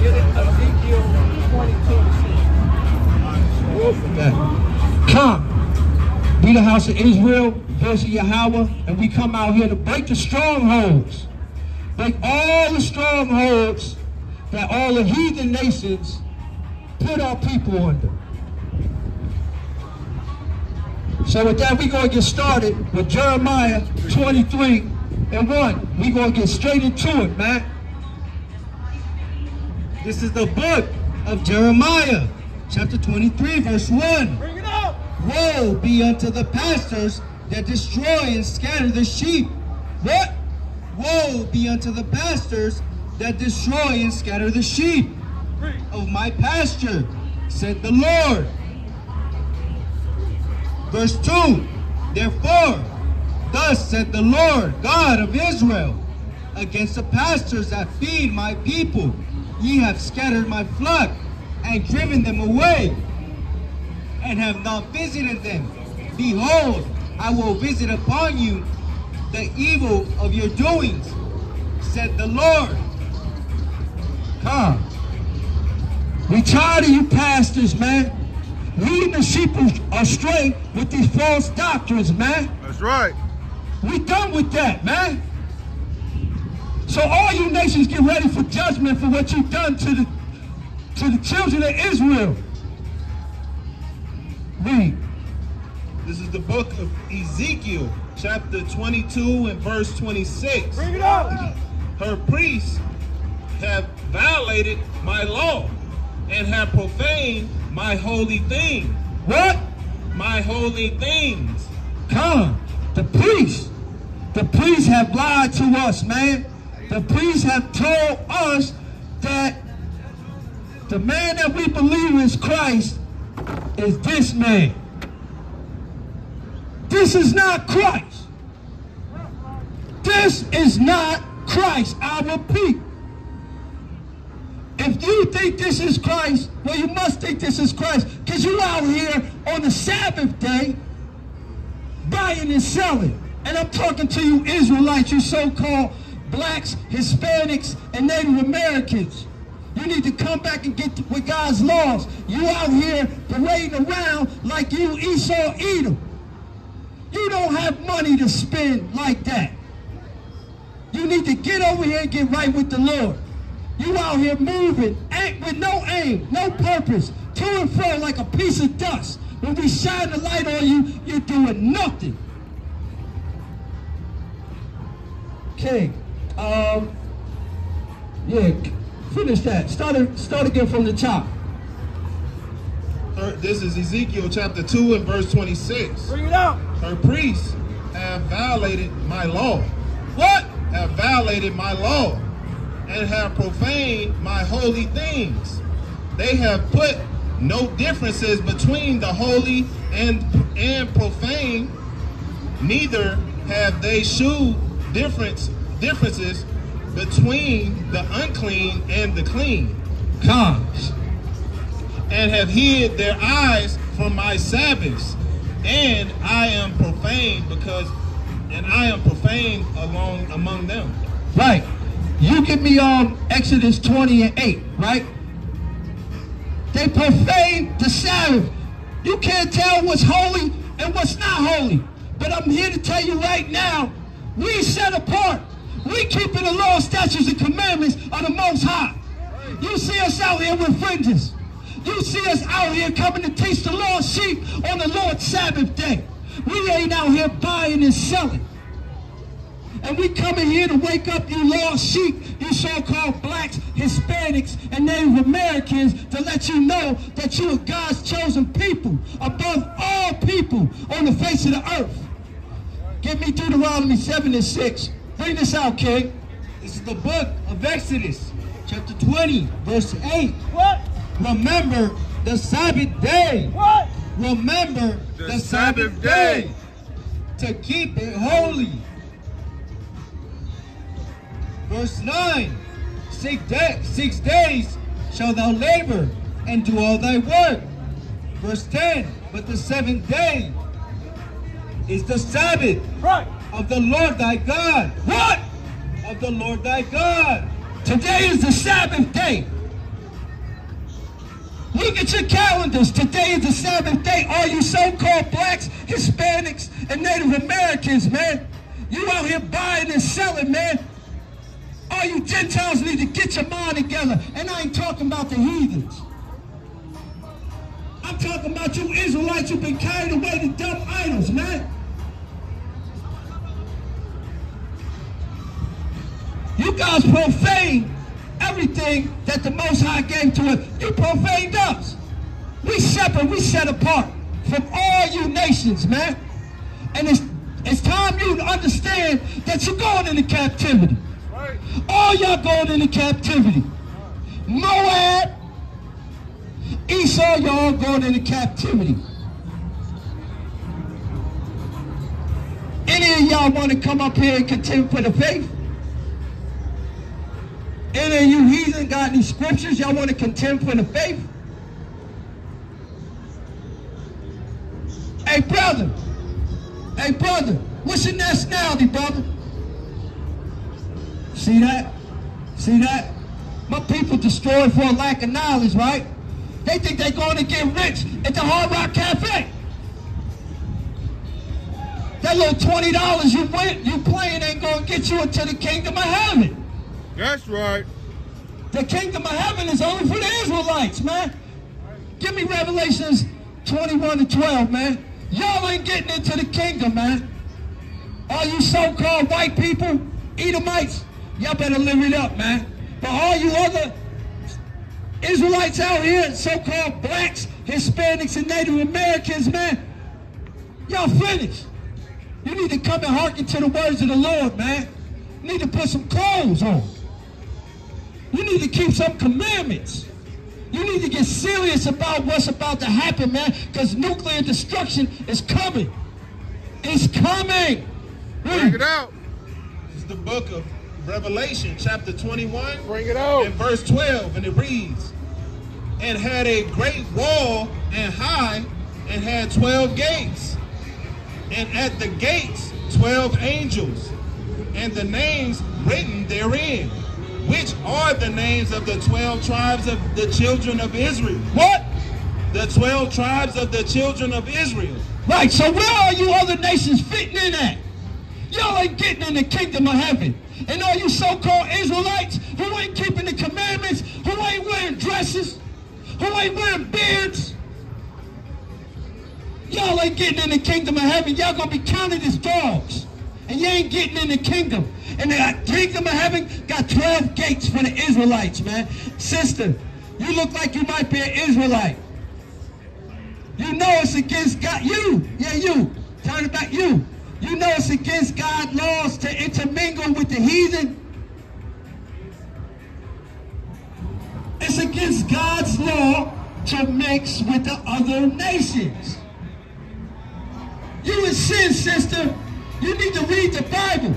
Get it, Ezekiel 22. Come, be the house of Israel, versus Yahweh, and we come out here to break the strongholds. Break all the strongholds that all the heathen nations put our people under. So with that, we're going to get started with Jeremiah 23:1. We're going to get straight into it, man. This is the book of Jeremiah, chapter 23, verse 1. Bring it up! Woe be unto the pastors that destroy and scatter the sheep. What? Woe be unto the pastors that destroy and scatter the sheep of my pasture, said the Lord. Verse 2, therefore, thus said the Lord God of Israel, against the pastors that feed my people, ye have scattered my flock, and driven them away, and have not visited them. Behold, I will visit upon you the evil of your doings, said the Lord. Come. We tired of you pastors, man. Leading the sheep astray with these false doctrines, man. That's right. We done with that, man. So all you nations get ready for judgment for what you've done to the children of Israel. Read. This is the book of Ezekiel, chapter 22 and verse 26. Bring it up! Her priests have violated my law and have profaned my holy things. What? My holy things. Come. The priests have lied to us, man. The priests have told us that the man that we believe is Christ is this man. This is not Christ. This is not Christ, I repeat. If you think this is Christ, well, you must think this is Christ, because you out here on the Sabbath day buying and selling. And I'm talking to you Israelites, you so-called blacks, Hispanics, and Native Americans. You need to come back and get with God's laws. You out here parading around like you Esau Edom. You don't have money to spend like that. You need to get over here and get right with the Lord. You out here moving with no aim, no purpose, to and fro like a piece of dust. When we shine the light on you, you're doing nothing. Okay. Yeah, finish that. Start again from the top. This is Ezekiel chapter 2 and verse 26. Bring it up! Her priests have violated my law. What? Have violated my law and have profaned my holy things. They have put no differences between the holy and profane, neither have they shewed differences between the unclean and the clean. Comes. And have hid their eyes from my Sabbaths, and I am profane among them. Right. You give me Exodus 20:8, right? They profane the Sabbath. You can't tell what's holy and what's not holy. But I'm here to tell you right now, we set apart. We keeping the law, statutes, and commandments of the Most High. You see us out here with fringes. You see us out here coming to teach the Lord's sheep on the Lord's Sabbath day. We ain't out here buying and selling. And we coming here to wake up you lost sheep, you so-called blacks, Hispanics, and Native Americans, to let you know that you are God's chosen people above all people on the face of the earth. Give me Deuteronomy 7:6. Bring this out, King. This is the book of Exodus, chapter 20, verse 8. What? Remember the Sabbath day. What? Remember the Sabbath day to keep it holy. Verse 9, 6 days shalt thou labor and do all thy work. Verse 10, but the seventh day is the Sabbath Right. of the Lord thy God. What? Of the Lord thy God. Today is the Sabbath day. Look at your calendars. Today is the Sabbath day. All you so-called blacks, Hispanics, and Native Americans, man. You out here buying and selling, man. All you Gentiles need to get your mind together. And I ain't talking about the heathens. I'm talking about you Israelites who've been carried away to dumb idols, man. You guys profane everything that the Most High gave to us. You profaned us. We separate, we set apart from all you nations, man. And it's time you understand that you're going into captivity. Right. All y'all going into captivity. Moab, Esau, y'all going into captivity. Any of y'all want to come up here and contend for the faith? Any of you heathen got any scriptures y'all want to contend for the faith? Hey brother, what's your nationality, brother? See that? See that? My people destroyed for a lack of knowledge, right? They think they're going to get rich at the Hard Rock Cafe. That little $20 you playing ain't going to get you into the kingdom of heaven. That's right. The kingdom of heaven is only for the Israelites, man. Give me Revelations 21:12, man. Y'all ain't getting into the kingdom, man. All you so-called white people, Edomites, y'all better live it up, man. But all you other Israelites out here, so-called blacks, Hispanics, and Native Americans, man, y'all finished. You need to come and hearken to the words of the Lord, man. You need to put some clothes on. You need to keep some commandments. You need to get serious about what's about to happen, man, because nuclear destruction is coming. It's coming. Bring it out. This is the book of Revelation, chapter 21. Bring it out. And verse 12, and it reads, and had a great wall and high, and had 12 gates. And at the gates 12 angels, and the names written therein, which are the names of the 12 tribes of the children of Israel. What? The 12 tribes of the children of Israel. Right, so where are you other nations fitting in at? Y'all ain't getting in the kingdom of heaven. And all you so-called Israelites who ain't keeping the commandments, who ain't wearing dresses, who ain't wearing beards, y'all ain't getting in the kingdom of heaven. Y'all gonna be counted as dogs. And you ain't getting in the kingdom. And the kingdom of heaven got 12 gates for the Israelites, man. Sister, you look like you might be an Israelite. You know it's against God. You. Yeah, you. Turn it back. You. You know it's against God's laws to intermingle with the heathen. It's against God's law to mix with the other nations. You in sin, sister. You need to read the Bible.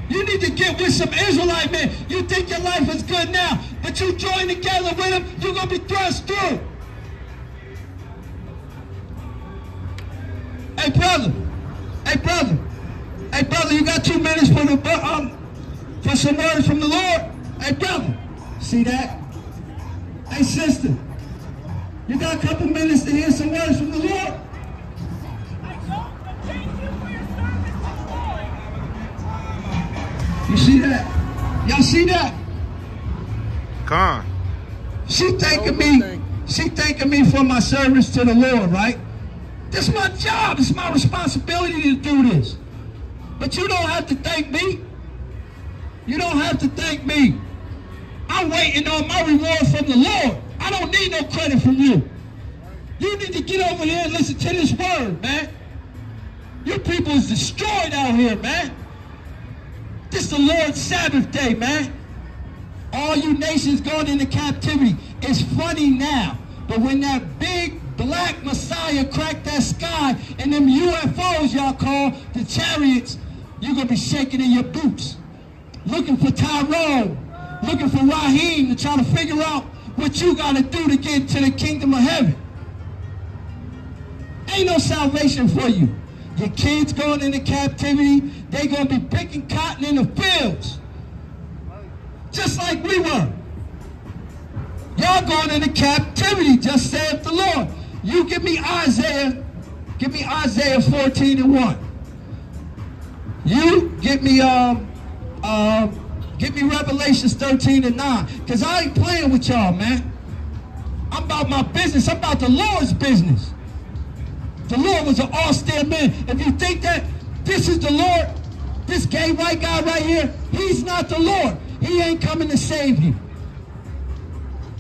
You need to get with some Israelite men. You think your life is good now, but you join together with them, you're going to be thrust through. Hey, brother. Hey, brother. Hey, brother, you got 2 minutes for some words from the Lord? Hey, brother. See that? Hey, sister. You got a couple minutes to hear some words from the Lord? You see that? Y'all see that? Con. She thanking me for my service to the Lord, right? This is my job. It's my responsibility to do this. But you don't have to thank me. You don't have to thank me. I'm waiting on my reward from the Lord. I don't need no credit from you. You need to get over here and listen to this word, man. Your people is destroyed out here, man. This is the Lord's Sabbath day, man. All you nations going into captivity. It's funny now, but when that big black Messiah cracked that sky and them UFOs y'all call the chariots, you're going to be shaking in your boots. Looking for Tyrone, looking for Raheem to try to figure out what you got to do to get to the kingdom of heaven. Ain't no salvation for you. Your kids going into captivity, they going to be picking cotton in the fields. Just like we were. Y'all Y'all going into captivity, just saith the Lord. You give me Isaiah 14 and 1. You give me Revelations 13 and 9. Because I ain't playing with y'all, man. I'm about my business. I'm about the Lord's business. The Lord was an austere man. If you think that this is the Lord, this gay white guy right here, he's not the Lord. He ain't coming to save you.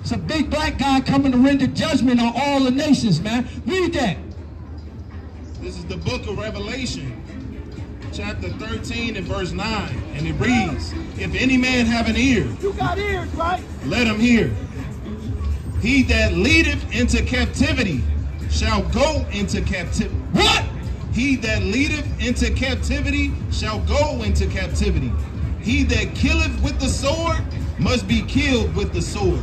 It's a big black guy coming to render judgment on all the nations, man. Read that. This is the book of Revelation, chapter 13 and verse 9. And it reads, if any man have an ear, You got ears, right? let him hear. He that leadeth into captivity shall go into captivity. What? He that leadeth into captivity shall go into captivity. He that killeth with the sword must be killed with the sword.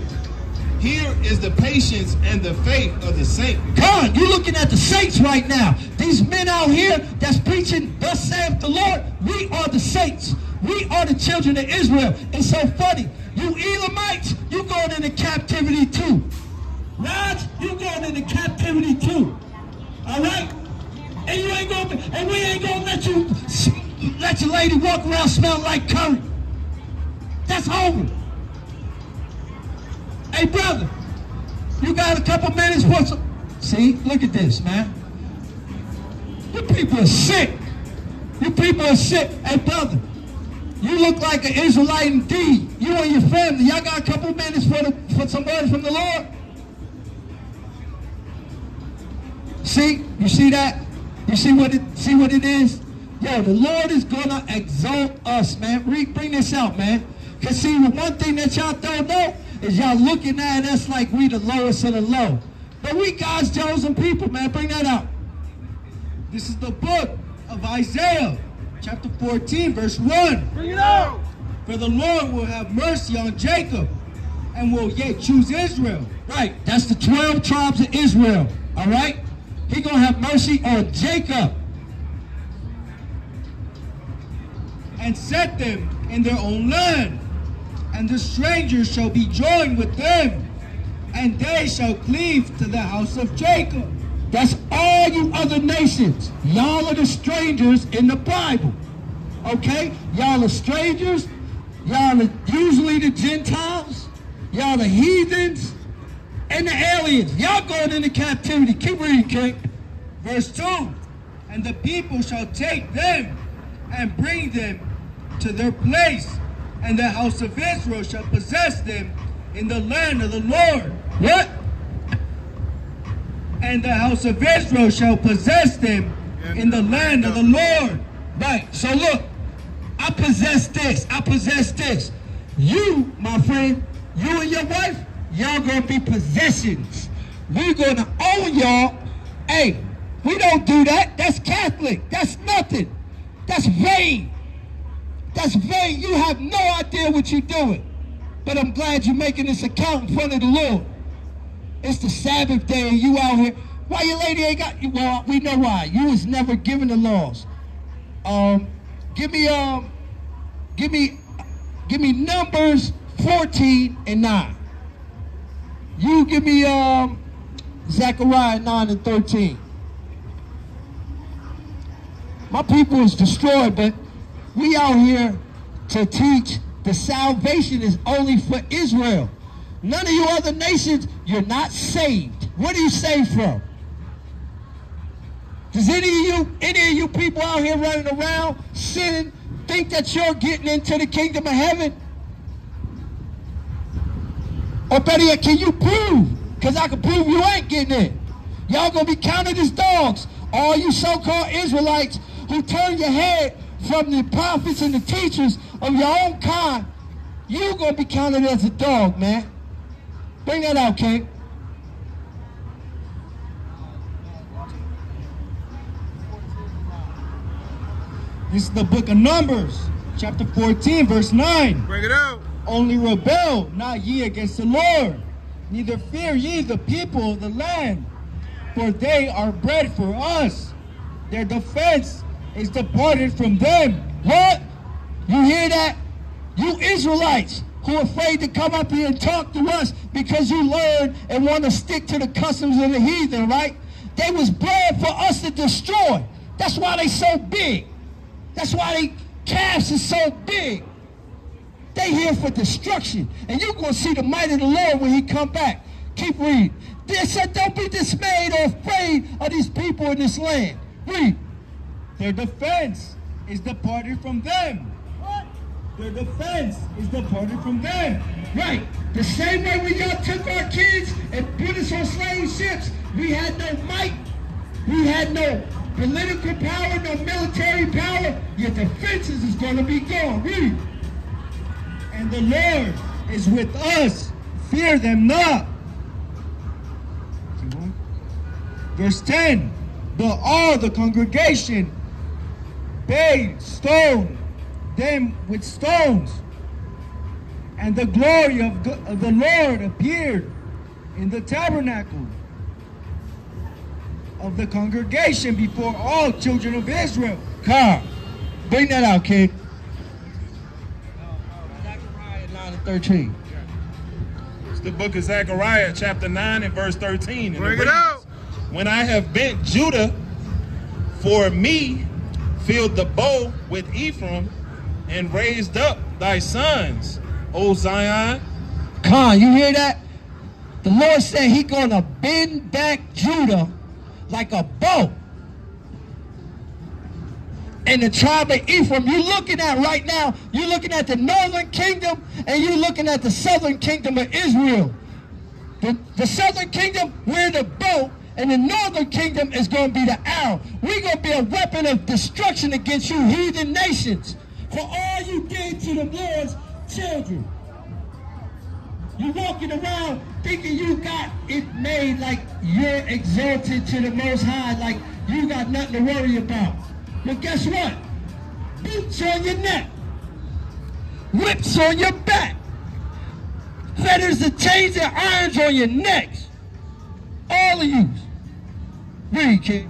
Here is the patience and the faith of the saint. God, you're looking at the saints right now. These men out here that's preaching, thus saith the Lord, we are the saints. We are the children of Israel. It's so funny. You Elamites, you going into captivity too. Raj, you going into captivity too. All right? And you ain't going, and we ain't gonna let your lady walk around smelling like curry. That's over. Hey, brother, you got a couple minutes for some... See, look at this, man. You people are sick. You people are sick. Hey, brother, you look like an Israelite indeed. You and your family, y'all got a couple minutes for some words from the Lord? See? You see that? You see what it is? Yo, the Lord is gonna exalt us, man. Bring this out, man. Because see, the one thing that y'all don't know is y'all looking at us like we the lowest of the low. But we God's chosen people, man. Bring that out. This is the book of Isaiah, chapter 14, verse 1. Bring it out. For the Lord will have mercy on Jacob and will yet choose Israel. Right, that's the 12 tribes of Israel, all right? He gonna have mercy on Jacob and set them in their own land. And the strangers shall be joined with them, and they shall cleave to the house of Jacob. That's all you other nations. Y'all are the strangers in the Bible. Okay? Y'all are strangers. Y'all are usually the Gentiles. Y'all are heathens and the aliens. Y'all going into captivity. Keep reading, King. Verse 2. And the people shall take them and bring them to their place, and the house of Israel shall possess them in the land of the Lord. What? And the house of Israel shall possess them in the land of the Lord. Right. So look, I possess this. I possess this. You, my friend, you and your wife, y'all gonna be possessions. We're gonna own y'all. Hey, we don't do that. That's Catholic. That's nothing. That's vain. That's vain. You have no idea what you're doing. But I'm glad you're making this account in front of the Lord. It's the Sabbath day and you out here. Why your lady ain't got you? Well, we know why. You was never given the laws. Give me Numbers 14 and 9. You give me Zechariah 9 and 13. My people is destroyed, but we out here to teach the salvation is only for Israel. None of you other nations, you're not saved. What are you saved from? Does any of you people out here running around sinning think that you're getting into the kingdom of heaven? Or better yet, can you prove? Because I can prove you ain't getting in. Y'all gonna be counted as dogs. All you so-called Israelites who turn your head from the prophets and the teachers of your own kind, you gonna be counted as a dog, man. Bring that out, King. This is the book of Numbers, chapter 14, verse 9. Bring it out. Only rebel not ye against the Lord, neither fear ye the people of the land, for they are bread for us. Their defense is departed from them. What? You hear that? You Israelites, who are afraid to come up here and talk to us because you learn and want to stick to the customs of the heathen, right? They was bred for us to destroy. That's why they so big. That's why they calves is so big. They here for destruction. And you're going to see the might of the Lord when he come back. Keep reading. They said, don't be dismayed or afraid of these people in this land. Read. Their defense is departed from them. What? Their defense is departed from them. Right. The same way when y'all took our kids and put us on slave ships, we had no might. We had no political power, no military power. Your defenses is going to be gone. Read. And the Lord is with us. Fear them not. Verse 10. But all the congregation stoned them with stones. And the glory of the Lord appeared in the tabernacle of the congregation before all children of Israel. Carl, bring that out, kid. Zechariah 9:13. It's the book of Zechariah, chapter 9 and verse 13. And Bring it reads, out. When I have bent Judah for me, filled the bow with Ephraim, and raised up thy sons, O Zion. Con, you hear that? The Lord said He's going to bend back Judah like a bow. And the tribe of Ephraim, you're looking at right now, you're looking at the northern kingdom and you're looking at the southern kingdom of Israel. The southern kingdom, we're the bow, and the northern kingdom is going to be the arrow. We're going to be a weapon of destruction against you heathen nations for all you did to the Lord's children. You walking around thinking you got it made like you're exalted to the Most High, like you got nothing to worry about. But guess what? Boots on your neck. Whips on your back. Fetters and chains and irons on your necks. All of you. Read, kid.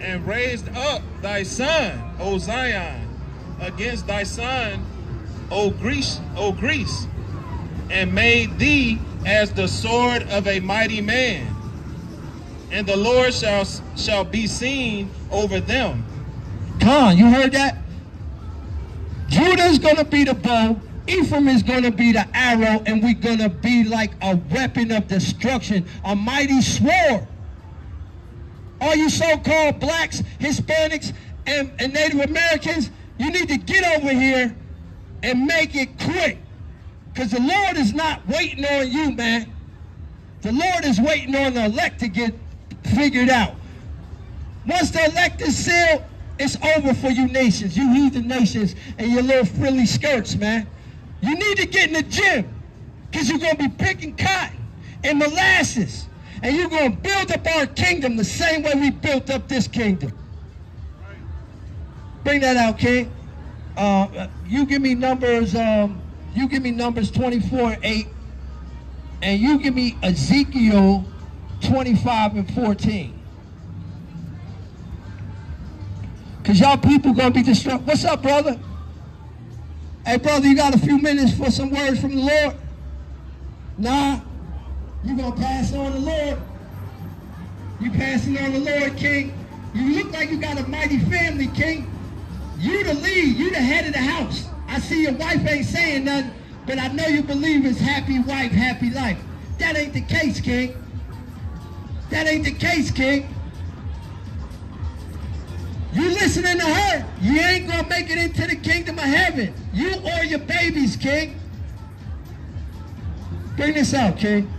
And raised up thy son, O Zion, against thy son, O Greece, and made thee as the sword of a mighty man. And the Lord shall be seen over them. Con, you heard that? Judah's going to be the bow, Ephraim is going to be the arrow, and we're going to be like a weapon of destruction, a mighty sword. All you so-called blacks, Hispanics, and Native Americans, you need to get over here and make it quick. Because the Lord is not waiting on you, man. The Lord is waiting on the elect to get figured out. Once the elect is sealed, it's over for you nations, you heathen nations, and your little frilly skirts, man. You need to get in the gym, because you're going to be picking cotton and molasses, and you're going to build up our kingdom the same way we built up this kingdom. Bring that out, King. You give me Numbers 24:8, and you give me Ezekiel 25:14. Because y'all people going to be distracted. What's up, brother? Hey, brother, you got a few minutes for some words from the Lord? Nah? You going to pass on the Lord? You passing on the Lord, King? You look like you got a mighty family, King. You the lead. You the head of the house. I see your wife ain't saying nothing, but I know you believe it's happy wife, happy life. That ain't the case, King. That ain't the case, King. You listening to her, you ain't gonna make it into the kingdom of heaven. You or your babies, King. Bring this out, King.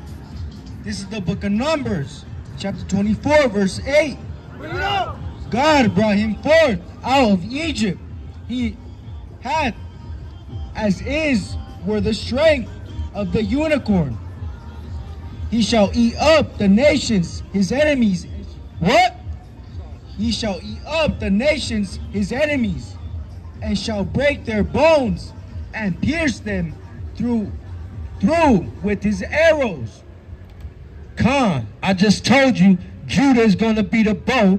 This is the book of Numbers, chapter 24, verse 8. Bring it out. God brought him forth out of Egypt. He had, as is, were the strength of the unicorn. He shall eat up the nations, his enemies. What? He shall eat up the nations, his enemies, and shall break their bones and pierce them through with his arrows. Con, I just told you, Judah is going to be the bow,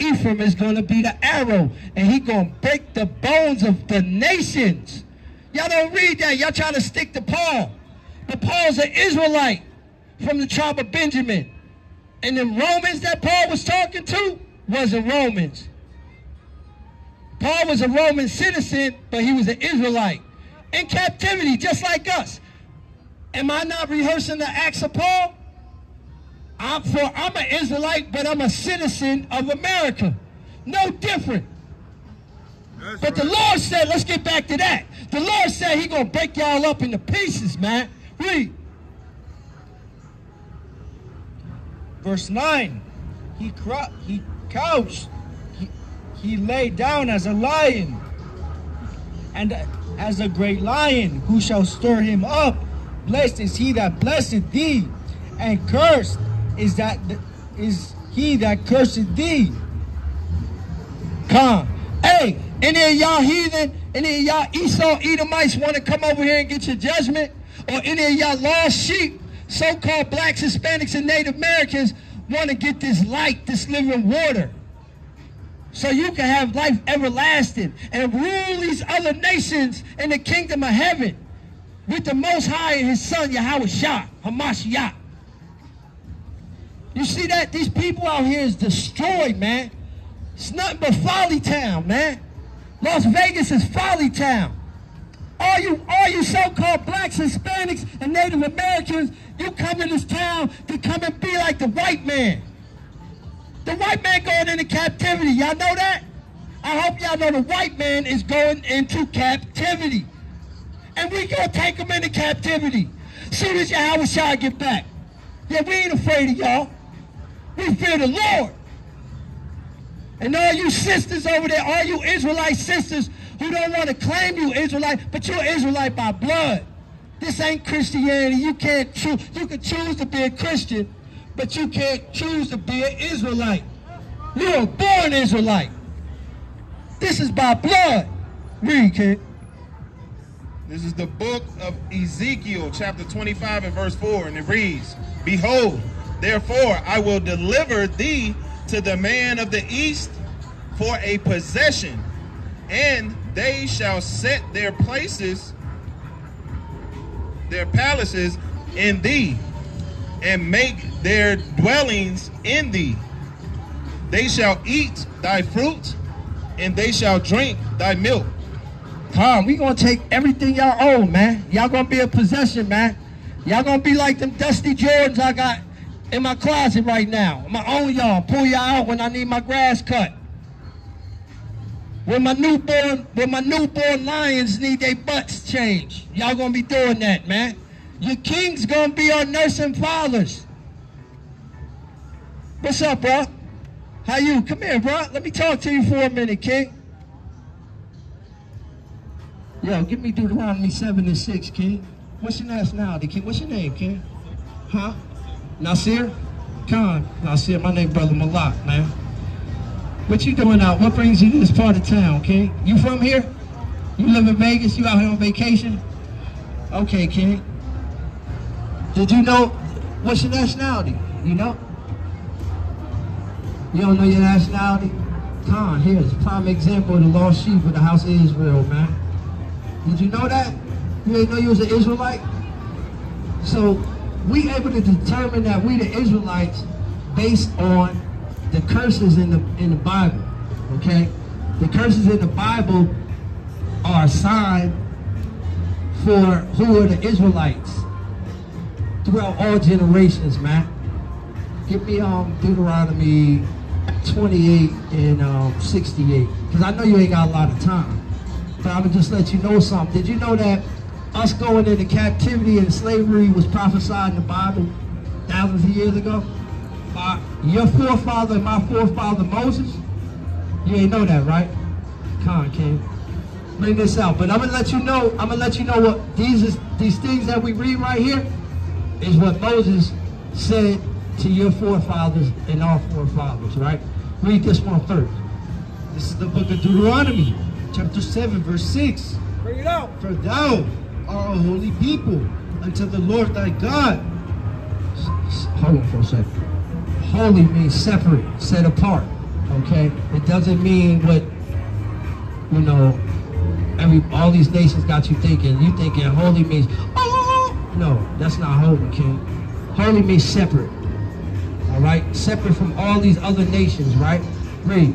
Ephraim is going to be the arrow, and he going to break the bones of the nations. Y'all don't read that. Y'all try to stick to Paul. But Paul's an Israelite from the tribe of Benjamin. And the Romans that Paul was talking to wasn't Romans. Paul was a Roman citizen, but he was an Israelite. In captivity, just like us. Am I not rehearsing the acts of Paul? I'm an Israelite, but I'm a citizen of America. No different. That's But the right. Lord said, let's get back to that. The Lord said He gonna break y'all up into pieces, man. Read. Verse 9. He couched. He lay down as a lion, and as a great lion. Who shall stir him up? Blessed is he that blesseth thee, and cursed is he that curseth thee. Come. Hey, any of y'all heathen, any of y'all Esau Edomites want to come over here and get your judgment? Or any of y'all lost sheep, so-called blacks, Hispanics, and Native Americans want to get this light, this living water, so you can have life everlasting and rule these other nations in the kingdom of heaven with the Most High and His Son, Yahweh Hamashiach. You see that? These people out here is destroyed, man. It's nothing but folly town, man. Las Vegas is folly town. All you so-called blacks, Hispanics, and Native Americans, you come to this town to come and be like the white man. The white man going into captivity. Y'all know that? I hope y'all know the white man is going into captivity. And we gonna take him into captivity. Soon as Yahweh Shai get back. Yeah, we ain't afraid of y'all. We fear the Lord. And all you sisters over there, all you Israelite sisters who don't want to claim you Israelite, but you're Israelite by blood. This ain't Christianity. You can't choose. You can choose to be a Christian, but you can't choose to be an Israelite. You're a born Israelite. This is by blood. Read, kid. This is the book of Ezekiel, chapter 25 and verse 4, and it reads, Behold, therefore I will deliver thee to the man of the east for a possession, and they shall set their palaces in thee, and make their dwellings in thee. They shall eat thy fruit, and they shall drink thy milk. Come, we gonna take everything y'all own, man. Y'all gonna be a possession, man. Y'all gonna be like them dusty Jordans I got in my closet right now. I'm gonna own y'all, pull y'all out when I need my grass cut. When my newborn lions need their butts changed. Y'all gonna be doing that, man. Your kings gonna be our nursing fathers. What's up, bro? How you? Come here, bro. Let me talk to you for a minute, king. Yo, give me Deuteronomy 7 and 6, king. What's your nationality, king? What's your name, king? Huh? Nasir? Khan. Nasir, my name Brother Malak, man. What you doing out? What brings you to this part of town, king? You from here? You live in Vegas? You out here on vacation? Okay, king. Did you know, what's your nationality? You know? You don't know your nationality? Khan, here's a prime example of the lost sheep of the house of Israel, man. Did you know that? You didn't know you was an Israelite? So we able to determine that we the Israelites based on the curses in the Bible, okay? The curses in the Bible are a sign for who are the Israelites throughout all generations, man. Give me Deuteronomy 28 and 68, because I know you ain't got a lot of time. But I'm gonna just let you know something. Did you know that us going into captivity and slavery was prophesied in the Bible thousands of years ago? By your forefather and my forefather Moses? You ain't know that, right? Come on, King. Bring this out. But I'm gonna let you know what these things that we read right here is what Moses said to your forefathers and our forefathers, right? Read this one first. This is the book of Deuteronomy, chapter 7, verse 6. Bring it out. For thou art a holy people unto the Lord thy God. Hold on for a second. Holy means separate, set apart, okay? It doesn't mean what, all these nations got you thinking holy means, oh, no, that's not holy, King. Holy means separate, all right? Separate from all these other nations, right? Read.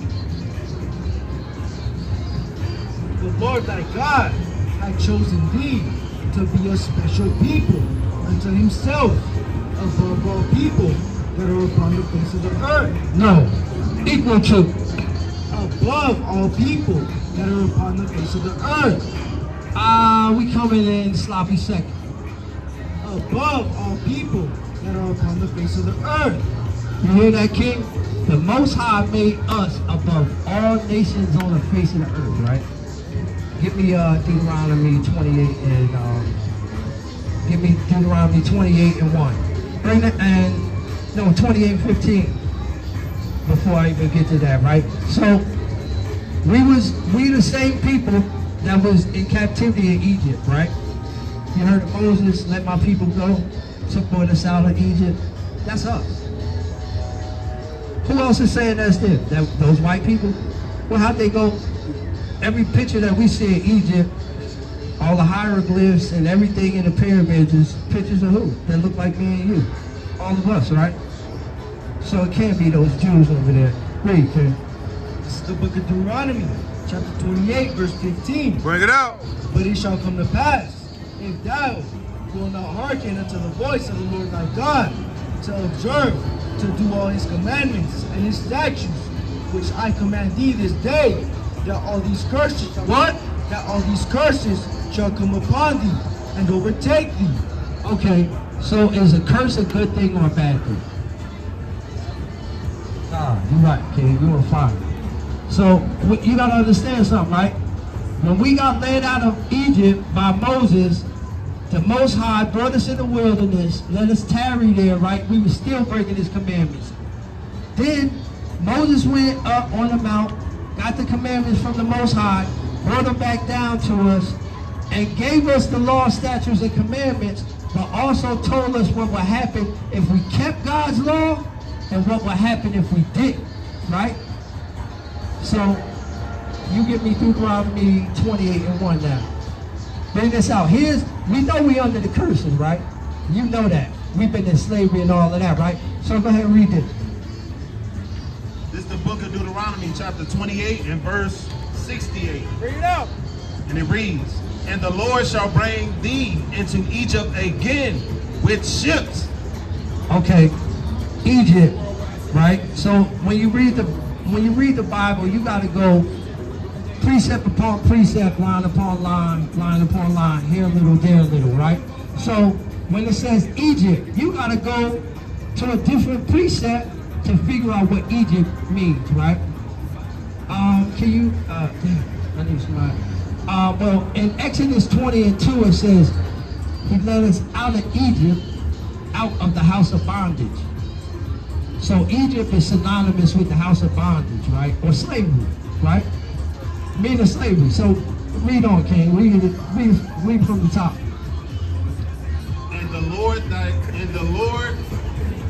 The Lord thy God hath chosen thee to be a special people unto himself above all people that are upon the face of the earth. No, equal to. Above all people that are upon the face of the earth. We coming in sloppy second. Above all people that are upon the face of the earth. You hear that, King? The Most High made us above all nations on the face of the earth, right? Give me Deuteronomy 28 and give me Deuteronomy 28 and 1. Bring that, and no, 28 and 15. Before I even get to that, right? So we the same people that was in captivity in Egypt, right? You heard of Moses, let my people go, took us out of Egypt. That's us. Who else is saying that's them? Those white people? Well, how'd they go? Every picture that we see in Egypt, all the hieroglyphs and everything in the pyramids is pictures of who? That look like me and you. All of us, right? So it can't be those Jews over there. Read, King. This is the book of Deuteronomy, chapter 28, verse 15. Bring it out. But it shall come to pass, if thou wilt not hearken unto the voice of the Lord thy God, to observe, to do all his commandments and his statutes, which I command thee this day, that all these curses, What? That all these curses shall come upon thee and overtake thee. Okay, so is a curse a good thing or a bad thing? Ah, you're right, King. You were fine. So you gotta understand something, right? When we got led out of Egypt by Moses, the Most High brought us in the wilderness, let us tarry there, right? We were still breaking his commandments. Then Moses went up on the mount, got the commandments from the Most High, brought them back down to us, and gave us the law, statutes, and commandments, but also told us what would happen if we kept God's law and what would happen if we didn't, right? So, you give me Deuteronomy 28 and 1 now. Bring this out. We know we under the curses, right? You know that. We've been in slavery and all of that, right? So go ahead and read this. This is the book of Deuteronomy, chapter 28 and verse 68. Bring it out. And it reads, and the Lord shall bring thee into Egypt again with ships. Okay, Egypt, right? So when you read the Bible, you got to go precept upon precept, line upon line, line upon line, here a little, there a little, right? So when it says Egypt, you got to go to a different precept to figure out what Egypt means, right? Can you, damn, I need somebody. Well, in Exodus 20 and 2, it says, he led us out of Egypt, out of the house of bondage. So Egypt is synonymous with the house of bondage, right? Or slavery, right? Meaning slavery. So read on, King. Read from the top. And the Lord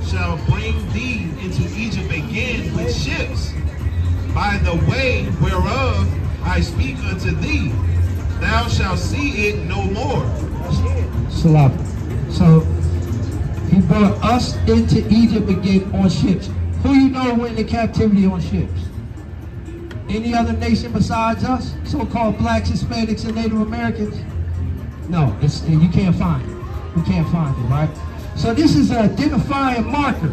shall bring thee into Egypt again with ships, by the way whereof I speak unto thee. Thou shalt see it no more. Salah. So he brought us into Egypt again on ships. Who you know went into captivity on ships? Any other nation besides us? So-called blacks, Hispanics, and Native Americans? No, you can't find it. You can't find it, right? So this is an identifying marker.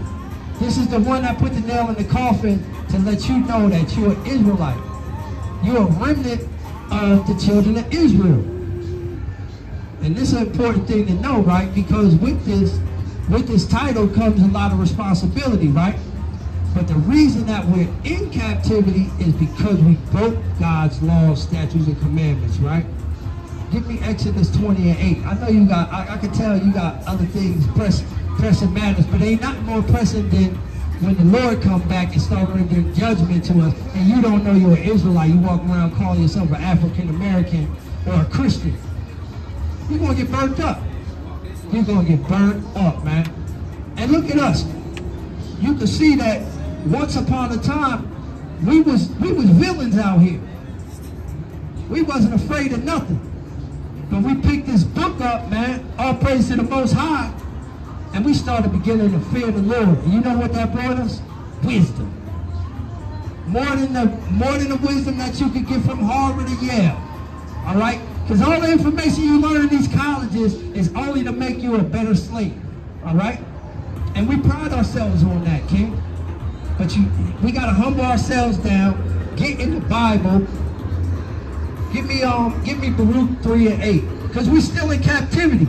This is the one that put the nail in the coffin to let you know that you're an Israelite. You're a remnant of the children of Israel. And this is an important thing to know, right? Because with this title comes a lot of responsibility, right? But the reason that we're in captivity is because we broke God's laws, statutes, and commandments, right? Give me Exodus 20 and 8. I know you got, I can tell you got other things, pressing matters, but ain't nothing more pressing than when the Lord come back and start rendering judgment to us, and you don't know you're an Israelite. You walk around calling yourself an African American or a Christian. You're gonna get burnt up. You're gonna get burnt up, man. And look at us. You can see that once upon a time, we was villains out here. We wasn't afraid of nothing. But we picked this book up, man, all praise to the Most High, and we started beginning to fear the Lord. And you know what that brought us? Wisdom. More than the wisdom that you could get from Harvard or Yale. All right? Because all the information you learn in these colleges is only to make you a better slave. All right? And we pride ourselves on that, King. But we got to humble ourselves down, get in the Bible. Give me Baruch 3 and 8. Because we're still in captivity.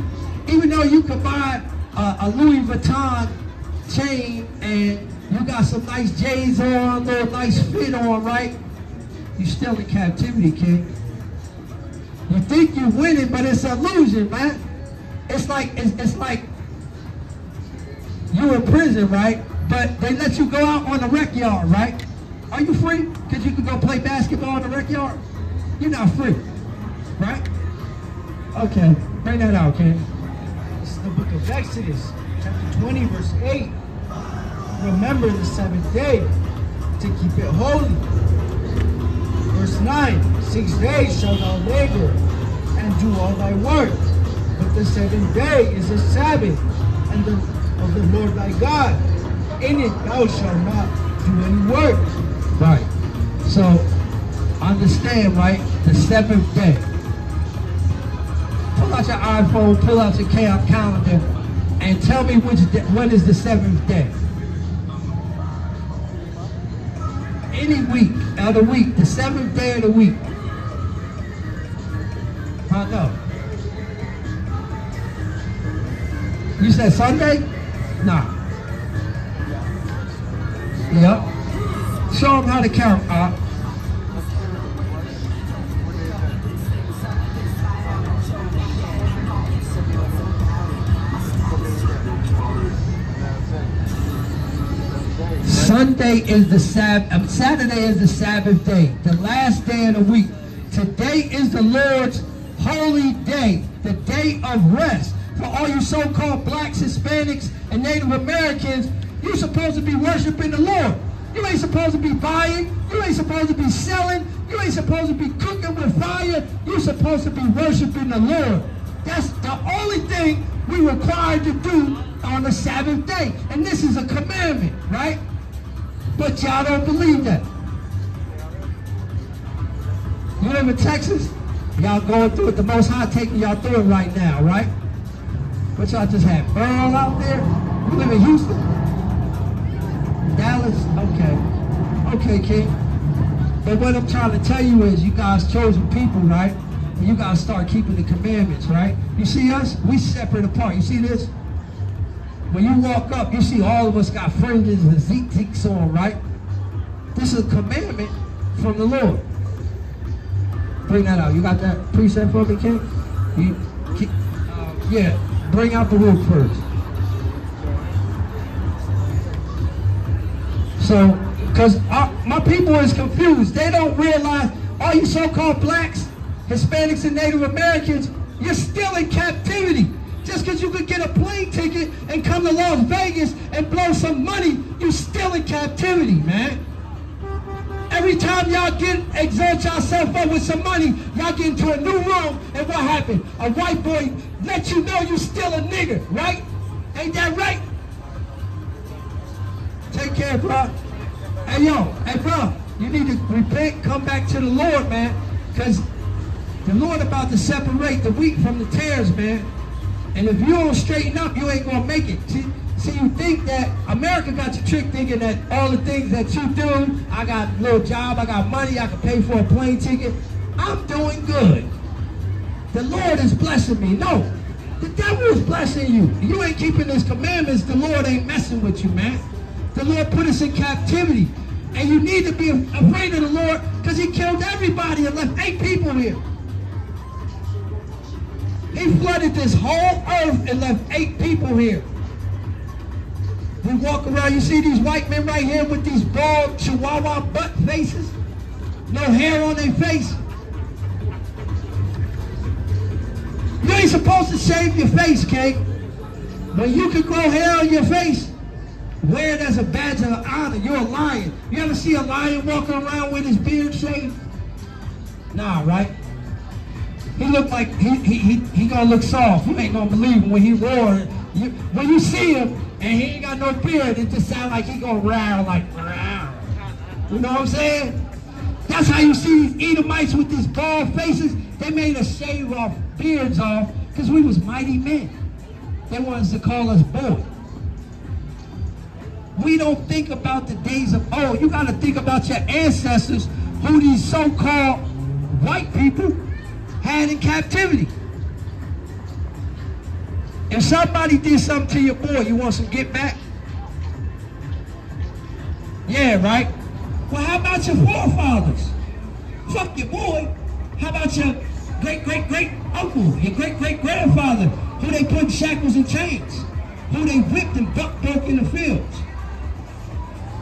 Even though you could buy a Louis Vuitton chain and you got some nice J's on, little nice fit on, right? You're still in captivity, King. You think you're winning, but it's an illusion, man. It's like you're in prison, right? But they let you go out on the rec yard, right? Are you free? Because you can go play basketball in the rec yard? You're not free, right? Okay, bring that out, King. This is the book of Exodus, chapter 20, verse 8. Remember the seventh day to keep it holy. Verse 9, 6 days shalt thou labor and do all thy work. But the seventh day is a Sabbath and of the Lord thy God. In it thou shalt not do any work. Right. So, understand, right? The seventh day. Pull out your iPhone, pull out your calendar, and tell me when is the seventh day. Any week of the week, the seventh day of the week. I know. You said Sunday? Nah. Yep. Show them how to count. Sunday is the Sabbath. Saturday is the Sabbath day, the last day of the week. Today is the Lord's holy day, the day of rest. For all you so-called blacks, Hispanics, and Native Americans, you're supposed to be worshiping the Lord. You ain't supposed to be buying. You ain't supposed to be selling. You ain't supposed to be cooking with fire. You're supposed to be worshiping the Lord. That's the only thing we're required to do on the Sabbath day. And this is a commandment, right? But y'all don't believe that. You live in Texas? Y'all going through it. The Most High taking y'all through it right now, right? What y'all just had? Burl out there? You live in Houston? Dallas? Okay. Okay, King. But what I'm trying to tell you is you guys chosen people, right? And you guys start keeping the commandments, right? You see us? We separate apart. You see this? When you walk up, you see all of us got fringes and zeeks on, right? This is a commandment from the Lord. Bring that out. You got that precept for me, King? Yeah. Bring out the roof first. So, because my people is confused. They don't realize all you so-called blacks, Hispanics, and Native Americans, you're still in captivity. Just because you could get a plane ticket and come to Las Vegas and blow some money, you're still in captivity, man. Every time y'all exalt yourself up with some money, y'all get into a new room, and what happened? A white boy let you know you still a nigger, right? Ain't that right? Take care, bro. Hey, bro, you need to repent, come back to the Lord, man, because the Lord about to separate the wheat from the tares, man. And if you don't straighten up, you ain't gonna make it. See, you think that America got you tricked thinking that all the things that you do, I got a little job, I got money, I can pay for a plane ticket. I'm doing good. The Lord is blessing me. No, the devil is blessing you. You ain't keeping his commandments. The Lord ain't messing with you, man. The Lord put us in captivity. And you need to be afraid of the Lord because he killed everybody and left 8 people here. He flooded this whole earth and left 8 people here. We walk around, you see these white men right here with these bald chihuahua butt faces, no hair on their face. You ain't supposed to shave your face, Kate. When you can grow hair on your face, wear it as a badge of honor. You're a lion. You ever see a lion walking around with his beard shaved? Nah, right? He looked like he gonna look soft. You ain't gonna believe him when he roaring. When you see him and he ain't got no beard, it just sound like he gonna roar like roar. You know what I'm saying? That's how you see these Edomites with these bald faces. They made us shave off beards off because we was mighty men. They wanted to call us boy. We don't think about the days of old. You got to think about your ancestors who these so-called white people had in captivity. If somebody did something to your boy, you want some get back? Yeah, right? Well, how about your forefathers? Fuck your boy. How about your great-great-great-uncle, your great-great-grandfather, who they put in shackles and chains, who they whipped and broke in the fields?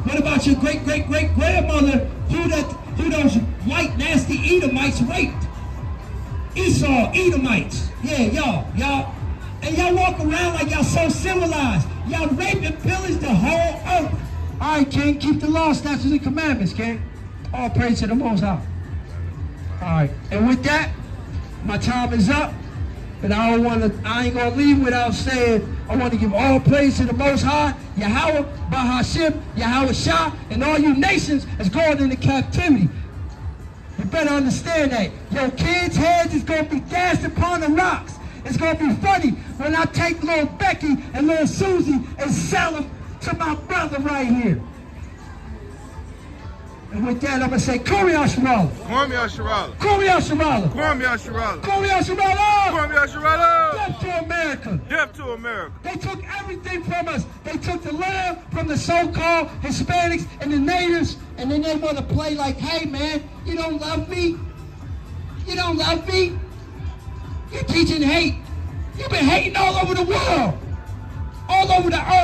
What about your great-great-great-grandmother who those white nasty Edomites raped? Esau, Edomites. Yeah, y'all. And y'all walk around like y'all so civilized. Y'all rape and pillage the whole earth. All right, King, keep the law, statutes, and commandments, King. All praise to the Most High. All right, and with that, my time is up. But I ain't gonna leave without saying, I want to give all praise to the Most High, Yahweh, Bahashim, Yahweh Shah, and all you nations that's going into captivity. You better understand that. Your kids' heads is gonna be dashed upon the rocks. It's gonna be funny when I take little Becky and little Susie and sell them to my brother right here. And with that, I'm going to say, Kuri Asherala. Kwame Asherala. Kuri Asherala. Kwame Asherala. Kuri Asherala. Kwame Asherala. Death to America. Death to America. They took everything from us. They took the land from the so-called Hispanics and the natives, and then they want to play like, hey, man, you don't love me? You don't love me? You're teaching hate. You've been hating all over the world. All over the earth.